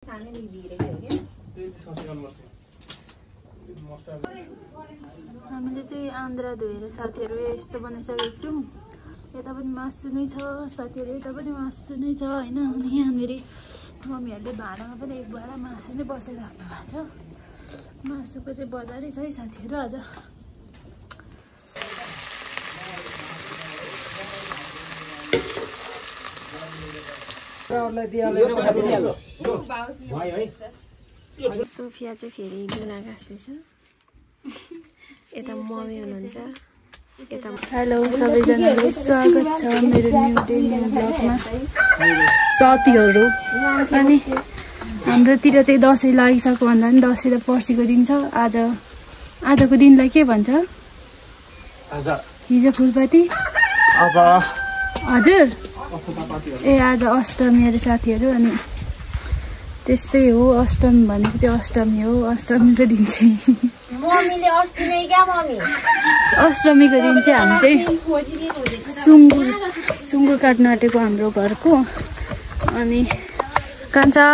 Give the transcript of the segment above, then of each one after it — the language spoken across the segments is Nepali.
हामीले चाहिँ आन्द्रा धोएर साथीहरू यस्तो बनाइसकेको छौँ। यता पनि मासु नै छ साथीहरू, यता पनि मासु नै छ हैन। अनि यहाँनेरि मम्मीहरूले भाँडामा पनि एक भाँडा मासु नै बसेर राख्नु भएको छ। मासुको चाहिँ बजारै छ है साथीहरू आज। सोफिया चाहिँ फेरि गुना गाँस्दैछ। यता मम्मी हुनुहुन्छ। हेलो सबैजनालाई स्वागत छ मेरो न्यू डे न्यू ब्लगमा साथीहरू। अनि हाम्रोतिर चाहिँ दसैँ लागिसक्यो भन्दा पनि दसैँ त पर्सिको दिन छ। आजको दिनलाई के भन्छ? हिजो फुलपाती हजुर ए आज अष्टमी अरे साथीहरू। अनि त्यस्तै हो, अष्टमी भनेको चाहिँ अष्टमी हो। अष्टमीको दिन चाहिँ अष्टमीको दिन चाहिँ हामी चाहिँ सुँगुर काट्न आँटेको हाम्रो घरको। अनि कान्छा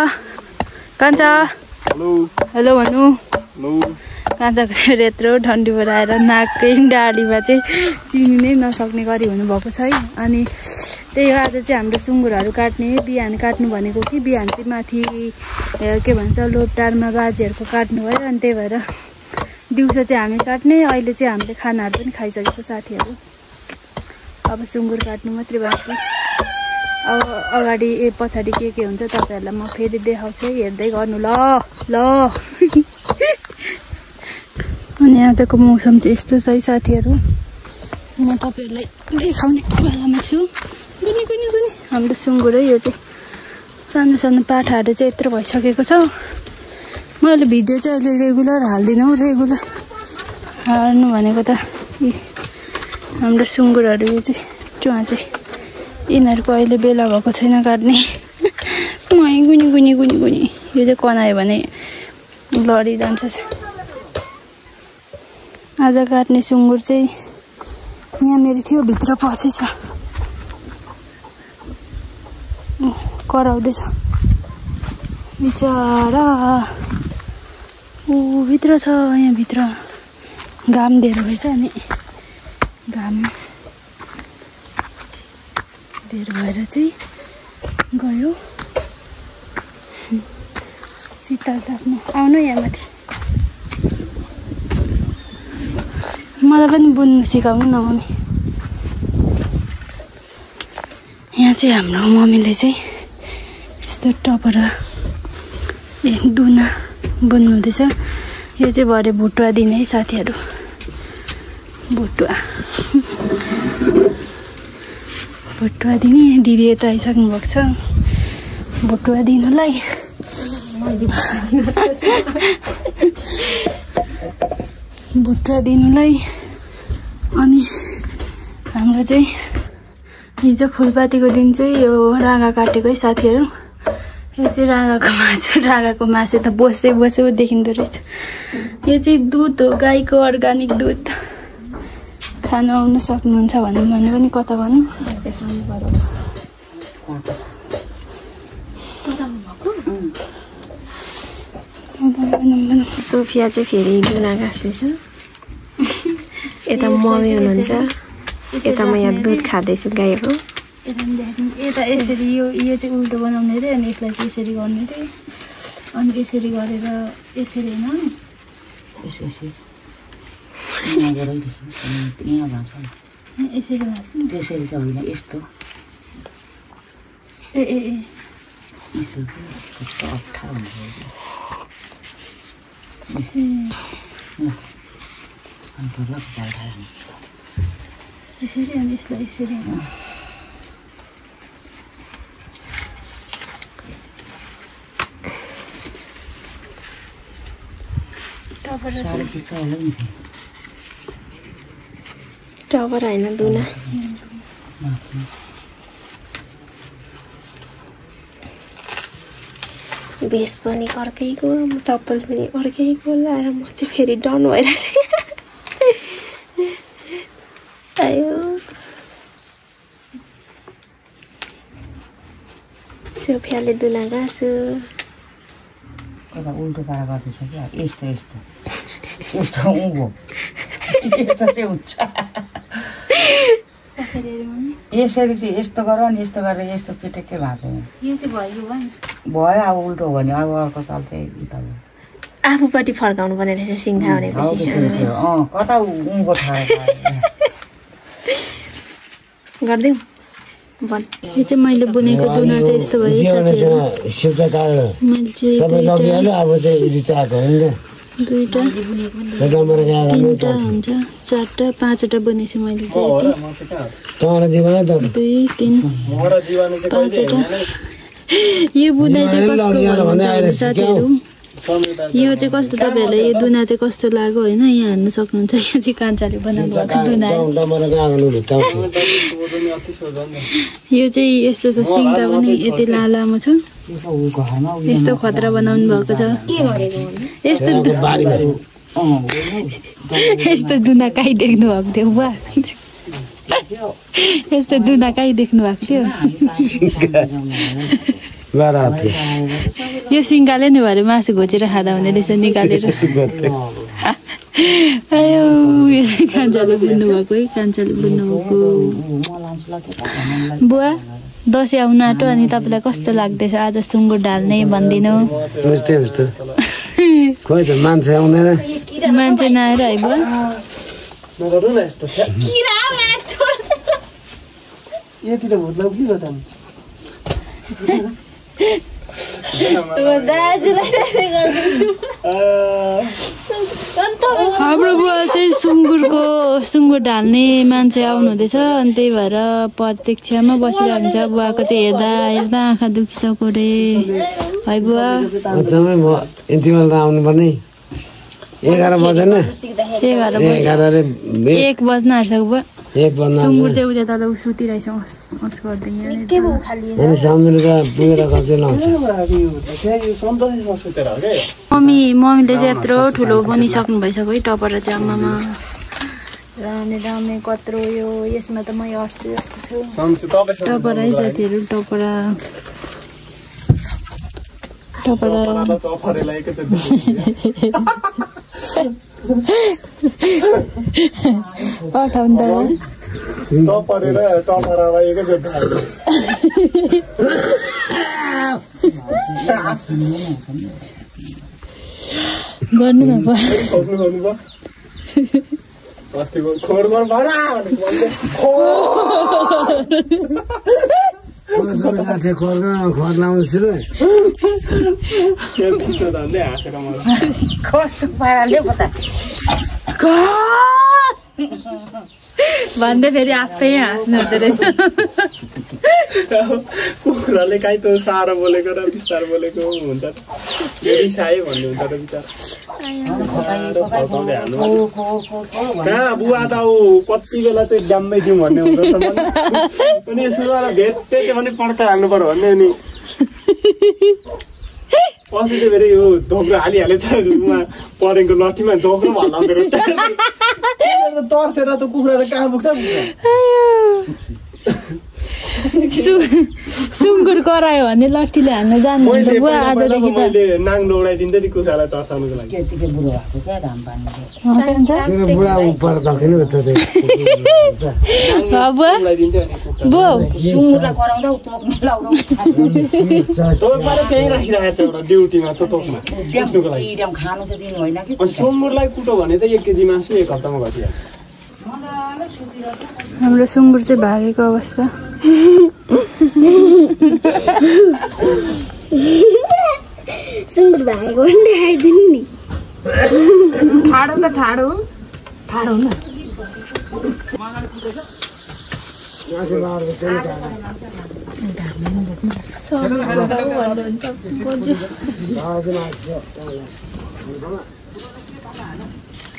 हेलो भन्नु। कान्छाको चाहिँ यत्रो ठन्डीबाट आएर नाकै डालीमा चाहिँ चिनी नै नसक्ने गरी हुनुभएको छ है। अनि त्यही हो, आज चाहिँ हाम्रो सुँगुरहरू काट्ने। बिहान काट्नु भनेको कि बिहान चाहिँ माथि के भन्छ लोपटारमा बाजेहरूको काट्नु भयो। अनि त्यही भएर दिउँसो चाहिँ हामी काट्ने। अहिले चाहिँ हामीले खानाहरू पनि खाइसकेको साथीहरू। अब सुँगुर काट्नु मात्रै बाँकी। अब अगाडि पछाडि के हुन्छ तपाईँहरूलाई म फेरि देखाउँछु, हेर्दै गर्नु ल। अनि आजको मौसम चाहिँ यस्तो छ है साथीहरू। म तपाईँहरूलाई देखाउने बेलामा छु। गुनी हाम्रो सुँगुर है। यो चाहिँ सानो सानो पाठाहरू चाहिँ यत्रो भइसकेको छ। मैले भिडियो चाहिँ अहिले रेगुलर हाल्दिनँ हौ। रेगुलर हाल्नु भनेको त हाम्रो सुँगुरहरू यो चाहिँ चुवा चाहिँ यिनीहरूको अहिले बेला भएको छैन काट्ने। गुनी यो चाहिँ कनायो भने लडिजान्छ। आज काट्ने सुँगुर चाहिँ यहाँनिर थियो, भित्र पसेछ, कराउँदैछ बिचरा। भित्र छ, यहाँभित्र घाम धेर भएछ। अनि घाम धेर भएर चाहिँ गयो। शीतल ताप्नु आउनु यहाँ माथि। मलाई पनि बुन्नु सिकाउनु न मम्मी। यहाँ चाहिँ हाम्रो मम्मीले चाहिँ यस्तो टपरा दुना बुन्नु हुँदैछ। यो चाहिँ भरे भुटुवा दिने है साथीहरू। भुटुवा दिने दिदी यता आइसक्नु भएको छ भुटुवा दिनुलाई। अनि हाम्रो चाहिँ हिजो फुलपातीको दिन चाहिँ यो राँगा काटेको है साथीहरू। यो चाहिँ राँगाको मासु त बसे देखिँदो रहेछ। यो चाहिँ दुध हो, गाईको अर्ग्यानिक दुध। खानु आउनु सक्नुहुन्छ भने पनि कता भन्नु। सोफिया चाहिँ फेरि गुना गाँस्दैछ। यता मम्मी हुनुहुन्छ। यता म यहाँ दुध खाँदैछु गाईको। यता यसरी यो चाहिँ उल्टो बनाउने रे। अनि यसलाई चाहिँ यसरी गर्ने रे। अनि यसरी गरेर यसरी होइन यसरी भाँच्नु। त्यसरी त होइन, यस्तो अप्ठ्यारो हुन्छ। यसरी अनि यसलाई यसरी टपर होइन दुना। भेष पनि अर्कैको, चप्पल पनि अर्कैको लाएर म चाहिँ फेरि डाउन भइरहेको छु। आयो सोफियाले दुना गाँस्यो। त उल्टो पारा गर्दैछ क्या यस्तो यस्तो यस्तो उँभो यस्तो चाहिँ हुन्छ यसरी चाहिँ यस्तो गर नि यस्तो गरेर यस्तो पिटेकै भएको छ यो चाहिँ भयो भयो अब उल्टो हो भने अब अर्को साल चाहिँ उता भयो आफूपट्टि फर्काउनु पर्ने रहेछ सिङ्घा भनेपछि कता उँभो थाहा गरिदिउँ यो चाहिँ मैले बुनेको दुना चाहिँ यस्तो भयो साथीहरु मैले चाहिँ दुईटा तीनटा हुन्छ चारटा पाँचवटा बनेछु मैले चाहिँ दुई तीन पाँचवटा यो बुनाइ चाहिँ कस्तो साथीहरु यो चाहिँ कस्तो तपाईहरुलाई यो दुना चाहिँ कस्तो लाग्यो हैन यहाँ हेर्न सक्नुहुन्छ यो चाहिँ कान्छाले बनाउनु भएको दुना यो चाहिँ यस्तो छ सिङ्गा पनि यति लामो छ यस्तो खतरा बनाउनु भएको छ यस्तो दुना कहीँ देख्नु भएको थियो बुवा यस्तो दुना कहीँ देख्नु भएको थियो यो सिङ्गाले नि भरे मासु घोचेर खाँदा हुने रहेछ निकालेर आयो यो कान्छाले बुन्नु भएको है कान्छाले बुन्नु भएको बुवा दसैँ आउनु आँटो अनि तपाईँलाई कस्तो लाग्दैछ आज सुँगुर ढाल्ने भनिदिनु मान्छे आउँदैन मान्छे नआएर है बुवा हाम्रो बुवा चाहिँ सुँगुर ढाल्ने मान्छे आउनु हुँदैछ अनि त्यही भएर प्रतीक्षामा बसिरहेको हुन्छ बुवाको चाहिँ हेर्दा हेर्दा आँखा दुखिसक्यो रे है बुवा यति बेला त आउनु पर्ने 11 बजेन 1 बज्न आँटिसक्यो बुवा 1 बज्न सुँगुर चाहिँ उता तल सुतिरहेछ अस गर्दै यहाँ सामने त पुगेर गर्दै लाउँछ मम्मीले चाहिँ यत्रो ठुलो बनिसक्नु भइसक्यो है टपरा चाहिँ आमामा रामे कत्रो यो यसमा त म अट्छु जस्तो छु टपरा है साथीहरु टपरा गर्नु न भन्दै फेरि आफै हाँस्नु हुँदो रहेछ कुखुराले काहीँ त साह्रो बोलेको र बिस्तार बोलेको हुन्छ रिसायो भन्ने हुन्छ र बिचरा बुवा त कति बेला चाहिँ ड्याम्मै दिउँ भन्ने हुन्छ अनि यसो भेट्दै त्यो पनि पड्काइहाल्नु पर्यो भन्ने अनि पछि चाहिँ फेरि यो धोक्रो हालिहालेछ परेको लठीमा धोक्रो हल्लाउँदो रहेछ तर्सेर त कुखुरा त कहाँ पुग्छ सुँगुर करायो भने लट्ठीले हाल्न जान्नुहुन्छ बुवा आजदेखि त नाङ दौडाइदिन्छ नि कुखुरालाई तर्साउनुको लागि त्यतिकै बुढो भएको क्या घाम पानीले सुँगुरलाई कराउँदा तोक्ने लाउनु त्यही राखिरहेको छ एउटा ड्युटीमा तोक्न खानु चाहिँ दिनु होइन कि सुँगुरलाई कुटो भने त 1 केजी मासु 1 हप्तामा घटिहाल्छ हाम्रो सुँगुर चाहिँ भागेको अवस्था सुँगुर भागेको पनि देखाइदिनु नि ठाडो त ठाडो न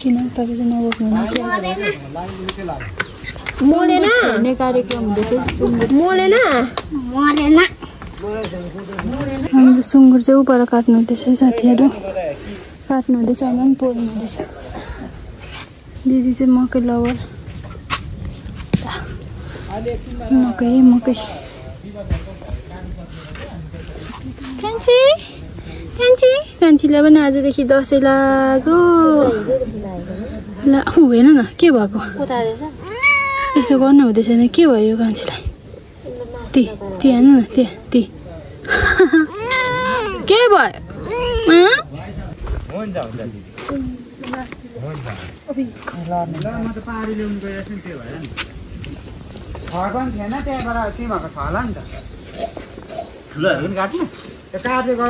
किन तपाईँ चाहिँ नबोक्नु कार्यक्रम हुँदैछ हाम्रो सुँगुर चाहिँ उबाट काट्नु हुँदैछ साथीहरू काट्नु हुँदैछ अनि पोल्नु हुँदैछ दिदी चाहिँ मकै लवर मकै कान्छी कान्छीलाई पनि आजदेखि दसैँ लाग्यो ला हेर्न न के भएको यसो गर्नु हुँदैछ नि के भयो कान्छीलाई ती हेर्नु न ती के भयो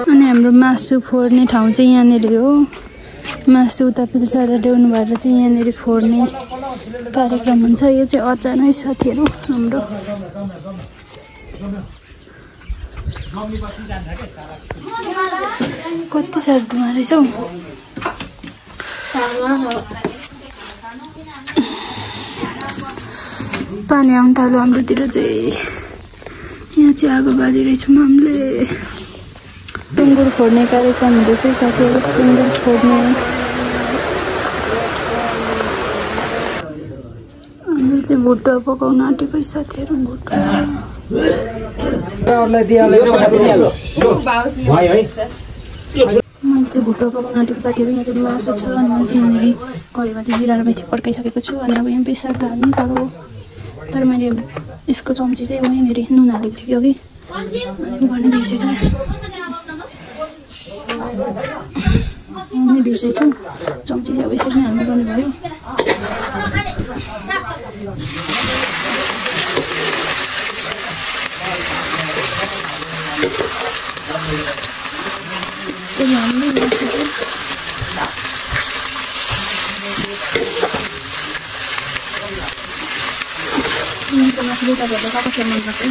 अनि हाम्रो मासु फोड्ने ठाउँ चाहिँ यहाँनिर हो मासु उता पिल्चर ल्याउनु भएर चाहिँ यहाँनिर फोड्ने कार्यक्रम हुन्छ यो चाहिँ अचानक साथीहरू हाम्रो कति साह्रो धुवा रहेछ हौ पानी आउनु थाल्यो हाम्रोतिर चाहिँ यहाँ चाहिँ आगो बालिरहेछौँ हामीले सुँगुर फोड्ने कार्यक्रम हुँदैछ साथीहरू सुँगुर फोड्ने हाम्रो चाहिँ भुट्टा पकाउन आँटेको साथीहरू भुट्टा मैले चाहिँ भुट्टा पकाउन आँटेको साथीहरू यहाँ चाहिँ मासु छ अनि मैले चाहिँ यहाँनिर कराईमा चाहिँ जिरा र मेथी पड्काइसकेको छु अनि अब यहाँ बेसार त हाल्नु पर्यो तर मैले यसको चम्ची चाहिँ यहाँनिर नुन हालेको थियो कि गर्ने बिर्सेछु बिर्सेछु चम्ची चाहिँ अब यसरी नै हाल्नुपर्ने भयो मासुले तपाईँहरूलाई कता खेल मनपर्छ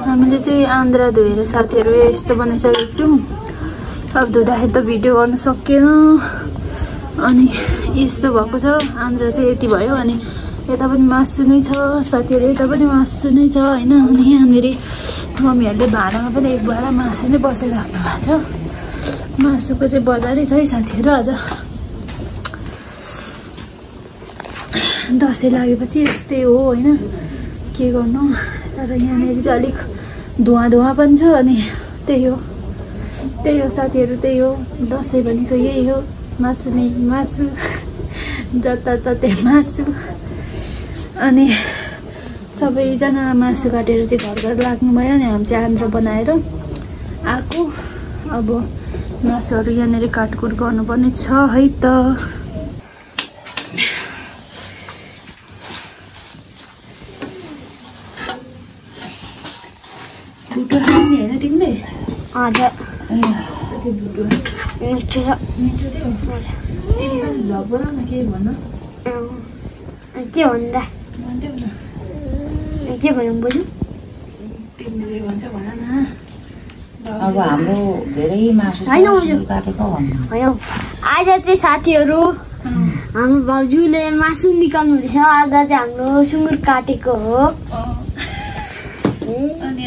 हामीले चाहिँ आन्द्रा धोएर साथीहरू यस्तो बनाइसकेको छौँ अब धुँदाखेरि त भिडियो गर्न सकिएन अनि यस्तो भएको छ आन्द्रा चाहिँ यति भयो अनि यता पनि मासु नै छ साथीहरू यता पनि मासु नै छ होइन अनि यहाँनिर मम्मीहरूले भाँडामा पनि एक भाँडा मासु नै बसेर राख्नु भएको छ मासुको चाहिँ बजारै छ है साथीहरू आज दसैँ लागेपछि यस्तै हो होइन के गर्नु तर यहाँनिर चाहिँ अलिक धुवा पनि छ अनि त्यही हो साथीहरू त्यही हो दसैँ भनेको यही हो मासु नै मासु जताततै मासु अनि सबैजना मासु काटेर चाहिँ घर लाग्नुभयो अनि हामी चाहिँ आन्द्रा बनाएर आएको अब मासुहरू यहाँनिर काटकुट गर्नुपर्ने छ है त भुटो खाने होइन तिमीले मिठो थियो तिमी पनि भ्लग बनाऊ न के भन के भन्दा के भन्नु बोल्नु तिमीले जे भन्छ भन न अब हाम्रो धेरै मासु काटेको भयो आज चाहिँ साथीहरू हाम्रो भाउजूले मासु निकाल्नु हुँदैछ आज चाहिँ हाम्रो सुँगुर काटेको हो अनि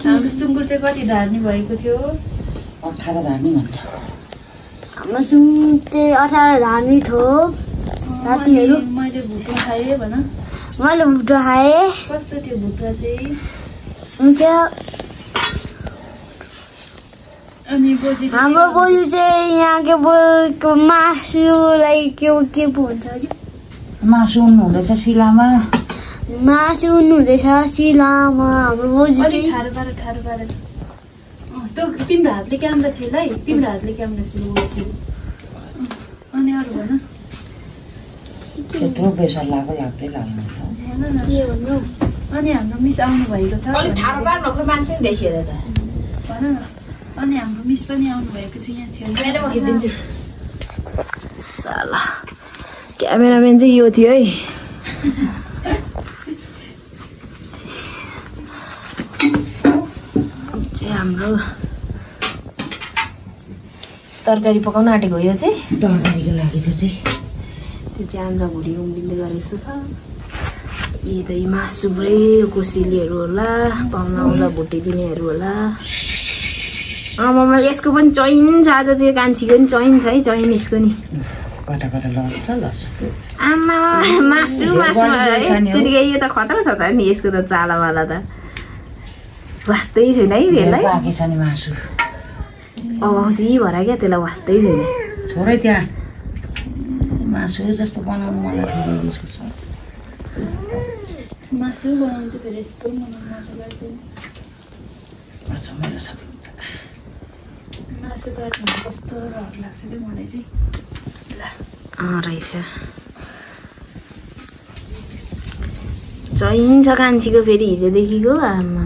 हाम्रो सुँगुर चाहिँ कति धार्ने भएको थियो 18 धार्ने भन्छ हाम्रो सुँगुर चाहिँ 18 धार्ने थियो साथीहरू मैले भुटो खाएँ भन मैले भुटो खाएँ कस्तो थियो भुटो चाहिँ हुन्छ अनि बोजू हाम्रो बोजू चाहिँ यहाँको मासुलाई के पो भन्छ हजुर मासु उन्नु हुँदैछ शिलामा मासु उन्नु हुँदैछ शिलामा हाम्रो बोजू चाहिँ ठाडो पार त्यो तिम्रो हातले क्यामेरा छ है तिम्रो हातले क्यामेरा छ बोजू अनि अरू भन त्यत्रो प्रेसर लाग्दै लाग्नु छ के भन्नु अनि हाम्रो मिस आउनु भएको छ अलि ठाडो पार्नु खै मान्छे नि देखेर त भन न अनि हाम्रो मिस पनि आउनु भएको छ यहाँ छेउ मैले म खिचिदिन्छु साला क्यामेराम्यान चाहिँ यो थियो है चाहिँ हाम्रो तरकारी पकाउन आँटेको यो चाहिँ तरकारीको लागि चाहिँ त्यो चाहिँ आन्द्रा भुँडी उम्लिँदै गरे जस्तो छ यही मासु पुरै कोसिलीहरू होला पाहुना आउँदा भुटिदिनेहरू होला आमामा यसको पनि चैन छ आज चाहिँ कान्छीको पनि चैन छ है चैन यसको नि कता कता लड्छ आमा मासु त्यतिकै यो त खतरा छ त नि यसको त चालावाला त वास्तै छैन है त्यसलाई बाँकी छ नि मासु अभाउजी भएर क्या त्यसलाई वास्तै छैन छोडै त्यहाँ मासु जस्तो बनाउनु मलाई थोरै रिस उठ्छ मासु बनाउनु चाहिँ फेरि यस्तो मलाई मजा लाग्दैन अच्छा मेरो सबै मासु काट्नु कस्तो रहर लाग्छ कि मलाई चाहिँ रहेछ चैन छ कान्छीको फेरि हिजोदेखिको आमा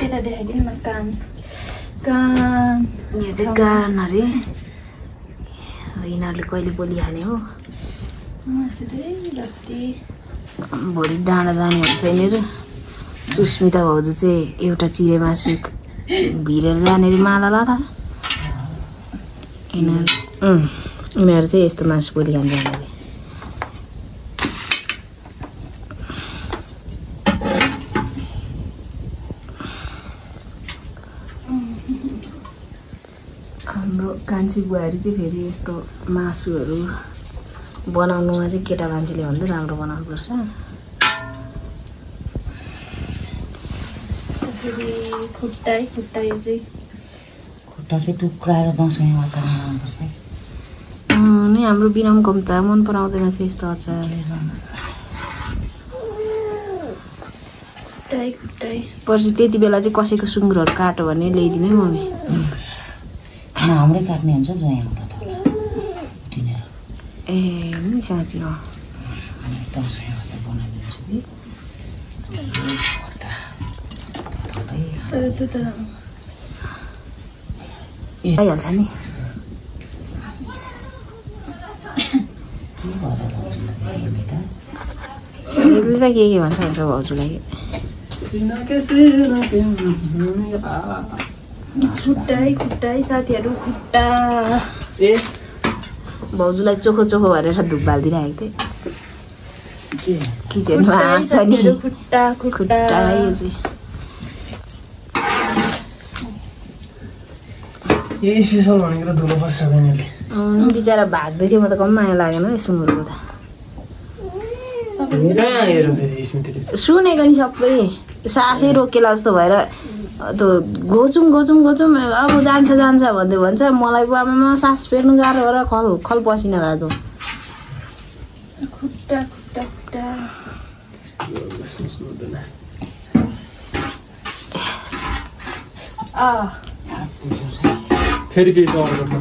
यता देखाइदिनु न कान कान यो चाहिँ कान अरे यिनीहरूले कहिले बोलिहाल्ने हो मासु धेरै जति भोलि डाँडा जाने हुन्छ यिनीहरू सुस्मिता भाउजू चाहिँ एउटा चिरे मासु भिरेर जाने अरे माला लाला यिनीहरू चाहिँ यस्तो मासु बोली खान जाने अरे हाम्रो कान्छी बुहारी चाहिँ फेरि यस्तो मासुहरू बनाउनुमा चाहिँ केटा मान्छेले भन्दा राम्रो बनाउनुपर्छ खुट्टा यो चाहिँ खुट्टा चाहिँ टुक्राएर दसैँमा अचार बनाउनुपर्छ नि हाम्रो बिनाम कम्ता मन पराउँदैन थियो यस्तो अचार खुट्टाइ पछि त्यति बेला चाहिँ कसैको सुँगुरहरू काट्यो भने ल्याइदिनु है मम्मी हाम्रै काट्ने हुन्छ नि यहाँ ए नि साँच्ची हो दसैँ अचार बनाइदिन्छु कि आइहाल्छ नि के भन्छ हुन्छ भाउजूलाई खुट्टाइ साथीहरू खुट्टा भाउजूलाई चोखो चोखो भनेर धुप बालिदिइराखेको थिएँ किचनमा हाँस्छ नि खुट्टा यो चाहिँ यही स्पेसल भनेको त धुलो पर्छ बहिनीले बिचरा भाग्दै थियो म त कम माया लागेन है सुँगुरको त सुनेको नि सबै सासै रोकेला जस्तो भएर त्यो घोचौँ अब जान्छ भन्दै भन्छ मलाई पो आमामा सास फेर्नु गाह्रो भएर खल पसिना भएको खुट्टा फेरि केही चलाउनु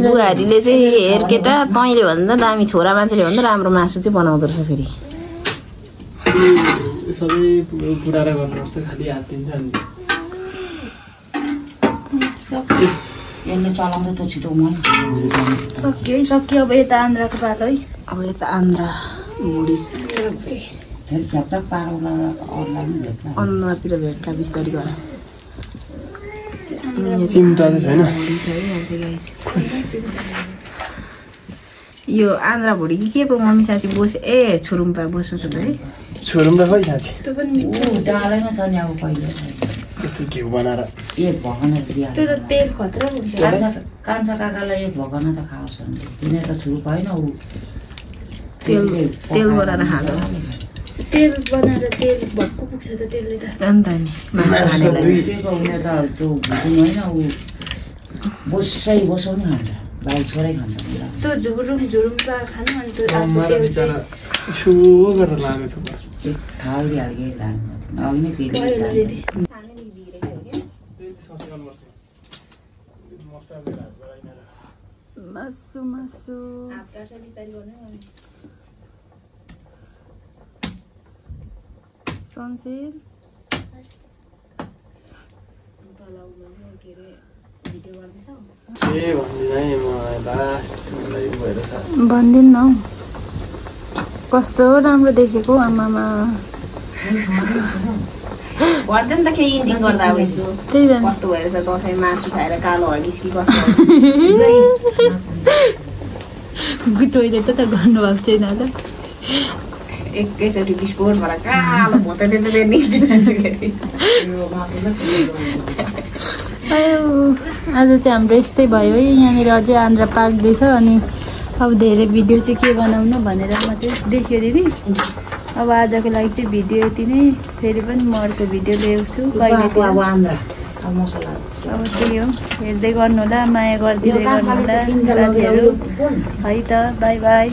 बुहारीले चाहिँ हेर केटा तैँले भन्दा दामी छोरा मान्छेले भन्दा राम्रो मासु चाहिँ बनाउँदो रहेछ फेरि सबै पुरा गर्नुपर्छ खालि हात दिन्छ नि यसले चलाउँदै त छिटो मन सक्यो अब यता आन्द्राको पालो है अब यता आन्द्रा बुढी फेरि झ्याप्प पारोला अरूलाई पनि भेट्ला अनुहारतिर भेट्ला बिस्तारी गर चिम्टा चाहिँ छैन यो आन्द्रा भुडी के पो मम्मी साथी बोस ए छोरुम्पा बस्नु छ है छोरुम्पा खोइ साथी जाँदैमा छ नि अब पहिले घिउ बनाएर एक भगना त्यो त तेल खतरा हुन्छ कान्छा काकालाई एक भगना त खाओस् तिनीहरू त छुरुप होइन ऊ तेल बनाएर खाँदा तेल बनाएर तेल भक्कु पुग्छ त त्यसले त अन्त नि मासु खानेलाई उनीहरू त त्यो भुटुङ होइन ऊ बसाउनै खान्छ भाइ छोरै खान्छ त्यो झुरुम्पा खानु अनि त्यो छो गरेर लाग्यो एक थालिहाल्यो अघि नै मासु सनसेट भन्दिनँ हौ कस्तो राम्रो देखेको आमामा भन्दै नि त केही इन्डिङ गर्दा अब यसो त्यही भएर कस्तो भएर छ दसैँ मासु खाएर कालो हगिस कि कस्तो टोइलेट त गर्नुभएको छैन त एकैचोटि विस्फोट भएर कालो भोत आज चाहिँ हाम्रो यस्तै भयो है। यहाँनिर अझै आन्द्रा पाक्दैछ अनि अब धेरै भिडियो चाहिँ के बनाउनु भनेर म चाहिँ देख्यो दिदी। अब आजको लागि चाहिँ भिडियो यति नै। फेरि पनि म अर्को भिडियो ल्याउँछु कहिलेतिर। अब त्यही हो, हेर्दै गर्नु होला, माया गरिदिँदै गर्नु होला साथीहरू है त। By by.